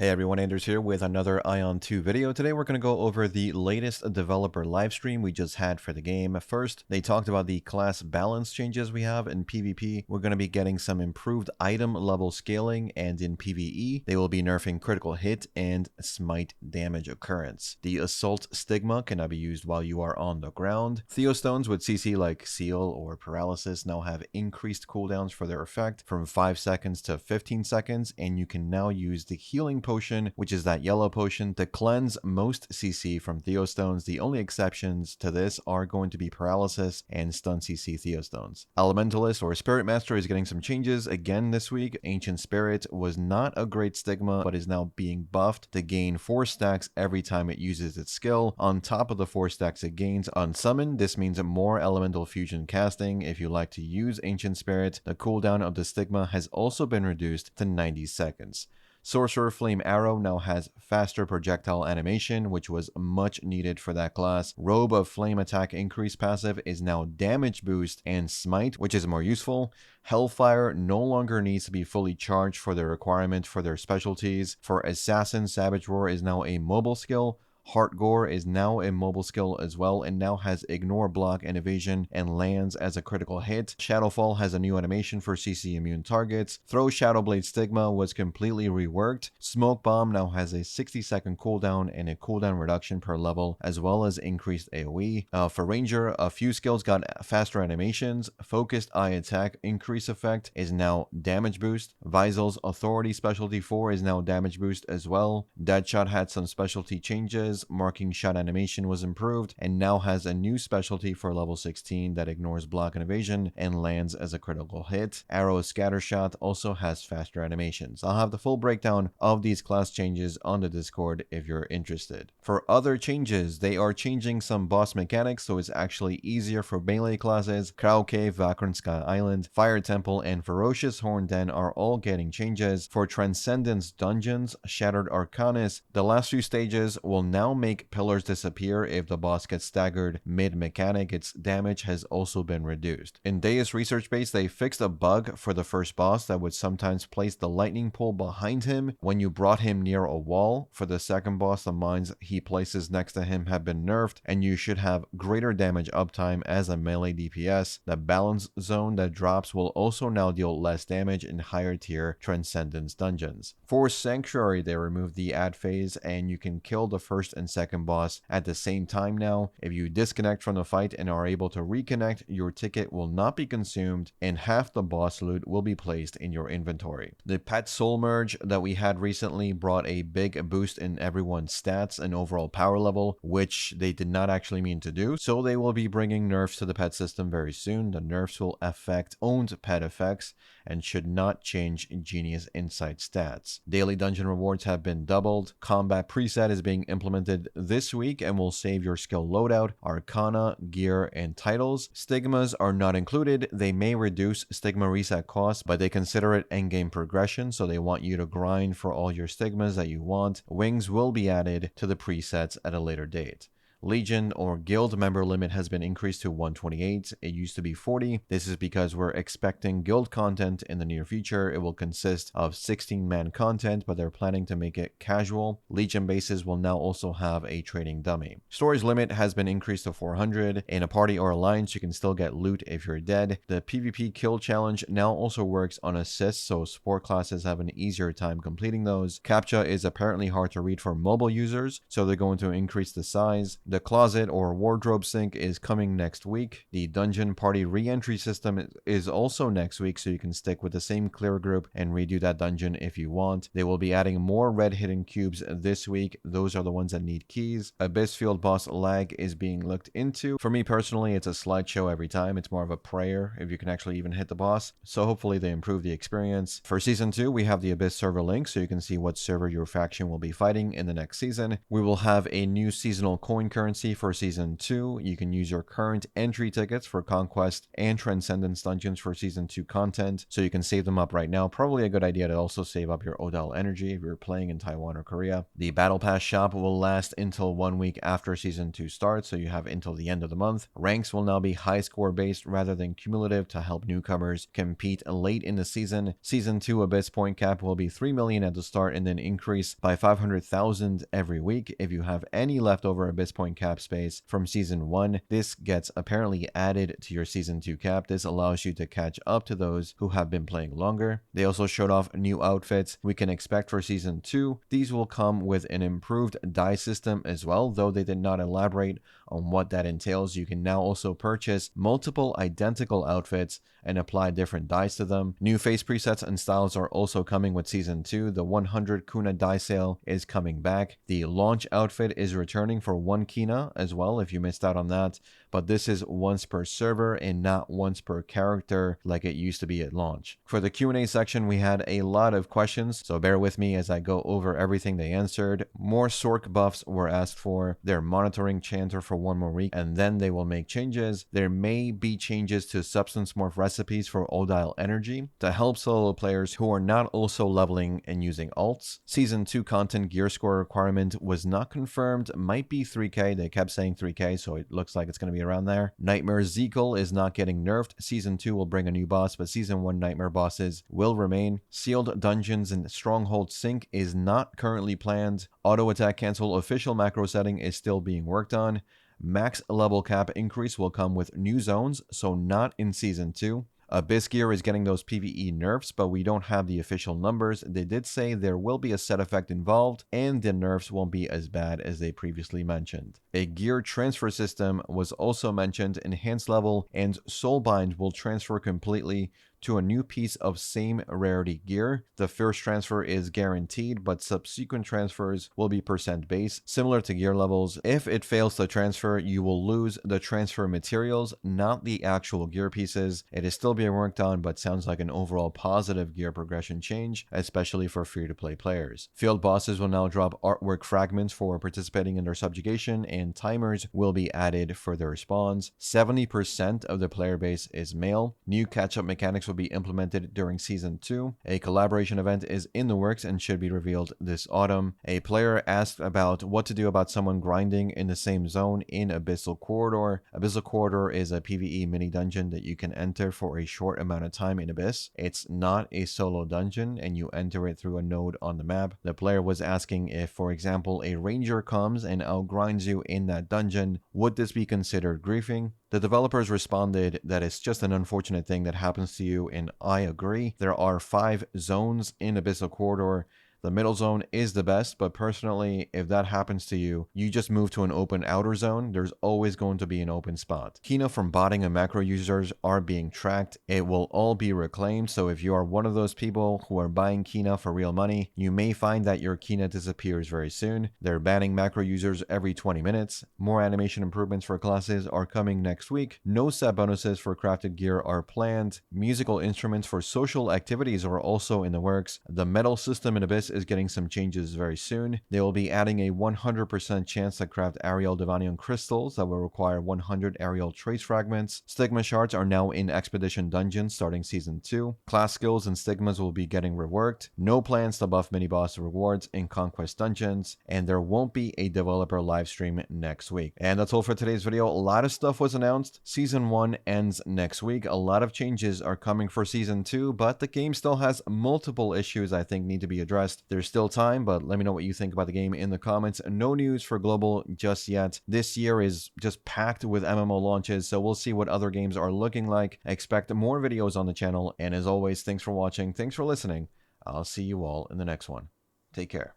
Hey everyone, Anders here with another Ion 2 video. Today we're going to go over the latest developer livestream we just had for the game. First, they talked about the class balance changes we have in PvP. We're going to be getting some improved item level scaling, and in PvE, they will be nerfing critical hit and smite damage occurrence. The assault stigma cannot be used while you are on the ground. Theostones with CC like seal or paralysis now have increased cooldowns for their effect from 5 seconds to 15 seconds, and you can now use the healing potion, which is that yellow potion, to cleanse most CC from Theostones. The only exceptions to this are going to be paralysis and stun CC Theostones. Elementalist or Spirit Master is getting some changes again this week. Ancient Spirit was not a great stigma, but is now being buffed to gain 4 stacks every time it uses its skill, on top of the 4 stacks it gains on summon. This means more elemental fusion casting. If you like to use Ancient Spirit, the cooldown of the stigma has also been reduced to 90 seconds. Sorcerer Flame Arrow now has faster projectile animation, which was much needed for that class. Robe of Flame Attack Increase passive is now damage boost and smite, which is more useful. Hellfire no longer needs to be fully charged for the requirement for their specialties. For Assassin, Savage Roar is now a mobile skill. Heart Gore is now a mobile skill as well, and now has Ignore, Block, and Evasion, and lands as a critical hit. Shadowfall has a new animation for CC immune targets. Throw Shadowblade Stigma was completely reworked. Smoke Bomb now has a 60-second cooldown and a cooldown reduction per level, as well as increased AoE. For Ranger, a few skills got faster animations. Focused Eye Attack increase effect is now damage boost. Visal's Authority Specialty 4 is now damage boost as well. Deadshot had some specialty changes. Marking shot animation was improved and now has a new specialty for level 16 that ignores block and evasion and lands as a critical hit. Arrow Scattershot also has faster animations. I'll have the full breakdown of these class changes on the Discord if you're interested. For other changes, they are changing some boss mechanics so it's actually easier for melee classes. Crow Cave, Vagrant Sky Island, Fire Temple, and Ferocious Horn Den are all getting changes. For Transcendence dungeons, Shattered Arcanus, the last few stages will now make pillars disappear if the boss gets staggered mid-mechanic. Its damage has also been reduced. In Deus Research Base, they fixed a bug for the first boss that would sometimes place the lightning pole behind him when you brought him near a wall. For the second boss, the mines he places next to him have been nerfed, and you should have greater damage uptime as a melee DPS. The balance zone that drops will also now deal less damage in higher tier Transcendence dungeons. For Sanctuary, they removed the ad phase, and you can kill the first and second boss at the same time now. If you disconnect from the fight and are able to reconnect, your ticket will not be consumed and half the boss loot will be placed in your inventory. The pet soul merge that we had recently brought a big boost in everyone's stats and overall power level, which they did not actually mean to do, so they will be bringing nerfs to the pet system very soon. The nerfs will affect owned pet effects and should not change Genius Insight stats. Daily dungeon rewards have been doubled. Combat preset is being implemented this week and will save your skill loadout, arcana, gear, and titles. Stigmas are not included. They may reduce stigma reset costs, but they consider it endgame progression, so they want you to grind for all your stigmas that you want. Wings will be added to the presets at a later date. Legion or guild member limit has been increased to 128. It used to be 40. This is because we're expecting guild content in the near future. It will consist of 16-man content, but they're planning to make it casual. Legion bases will now also have a trading dummy. Storage limit has been increased to 400. In a party or alliance, you can still get loot if you're dead. The PvP kill challenge now also works on assists, so support classes have an easier time completing those. CAPTCHA is apparently hard to read for mobile users, so they're going to increase the size. The closet or wardrobe sync is coming next week. The dungeon party re-entry system is also next week, so you can stick with the same clear group and redo that dungeon if you want. They will be adding more red hidden cubes this week. Those are the ones that need keys. Abyss Field boss lag is being looked into. For me personally, it's a slideshow every time. It's more of a prayer if you can actually even hit the boss. So hopefully they improve the experience. For season 2, we have the Abyss server link, so you can see what server your faction will be fighting in the next season. We will have a new seasonal coin currency for Season 2. You can use your current entry tickets for Conquest and Transcendence dungeons for Season 2 content, so you can save them up right now. Probably a good idea to also save up your Odal energy if you're playing in Taiwan or Korea. The Battle Pass shop will last until 1 week after Season 2 starts, so you have until the end of the month. Ranks will now be high score based rather than cumulative to help newcomers compete late in the season. Season 2 Abyss point cap will be 3 million at the start and then increase by 500,000 every week. If you have any leftover Abyss point cap space from Season 1, this gets apparently added to your Season 2 cap. This allows you to catch up to those who have been playing longer. They also showed off new outfits we can expect for Season 2. These will come with an improved dye system as well, though they did not elaborate on what that entails. You can now also purchase multiple identical outfits and apply different dyes to them. New face presets and styles are also coming with Season 2. The 100 Kuna dye sale is coming back. The launch outfit is returning for 1 Kina as well if you missed out on that, but this is once per server and not once per character like it used to be at launch. For the Q&A section, we had a lot of questions, so bear with me as I go over everything they answered. More Sorc buffs were asked for. They're monitoring Chanter for 1 more week and then they will make changes. There may be changes to substance morph recipes for Odile energy to help solo players who are not also leveling and using alts. Season 2 content gear score requirement was not confirmed, might be 3k. They kept saying 3k, so it looks like it's going to be around there. Nightmare Zekel is not getting nerfed. Season 2 will bring a new boss, but Season 1 Nightmare bosses will remain. Sealed dungeons and Stronghold sync is not currently planned. Auto attack cancel official macro setting is still being worked on. Max level cap increase will come with new zones, so not in Season 2. Abyss gear is getting those PvE nerfs, but we don't have the official numbers. They did say there will be a set effect involved, and the nerfs won't be as bad as they previously mentioned. A gear transfer system was also mentioned. Enhanced level and Soulbind will transfer completely to a new piece of same rarity gear. The first transfer is guaranteed, but subsequent transfers will be percent base, similar to gear levels. If it fails to transfer, you will lose the transfer materials, not the actual gear pieces. It is still being worked on, but sounds like an overall positive gear progression change, especially for free-to-play players. Field bosses will now drop artwork fragments for participating in their subjugation, and timers will be added for their spawns. 70% of the player base is male. New catch-up mechanics will be implemented during Season 2. A collaboration event is in the works and should be revealed this autumn. A player asked about what to do about someone grinding in the same zone in Abyssal Corridor. Abyssal Corridor is a PvE mini dungeon that you can enter for a short amount of time in Abyss. It's not a solo dungeon and you enter it through a node on the map. The player was asking if, for example, a ranger comes and outgrinds you in that dungeon, would this be considered griefing? The developers responded that it's just an unfortunate thing that happens to you, and I agree. There are 5 zones in Abyssal Corridor. The middle zone is the best, but personally, if that happens to you, you just move to an open outer zone. There's always going to be an open spot. Kina from botting and macro users are being tracked. It will all be reclaimed, so if you are one of those people who are buying Kina for real money, you may find that your Kina disappears very soon. They're banning macro users every 20 minutes. More animation improvements for classes are coming next week. No set bonuses for crafted gear are planned. Musical instruments for social activities are also in the works. The metal system in Abyss is getting some changes very soon. They will be adding a 100% chance to craft Ariel Divanium crystals that will require 100 Ariel trace fragments. Stigma shards are now in Expedition Dungeons starting Season 2. Class skills and stigmas will be getting reworked. No plans to buff mini-boss rewards in Conquest Dungeons, and there won't be a developer livestream next week. And that's all for today's video. A lot of stuff was announced. Season 1 ends next week. A lot of changes are coming for Season 2, but the game still has multiple issues I think need to be addressed. There's still time, but let me know what you think about the game in the comments. No news for global just yet. This year is just packed with MMO launches, so we'll see what other games are looking like. Expect more videos on the channel, and as always, thanks for watching, thanks for listening. I'll see you all in the next one. Take care.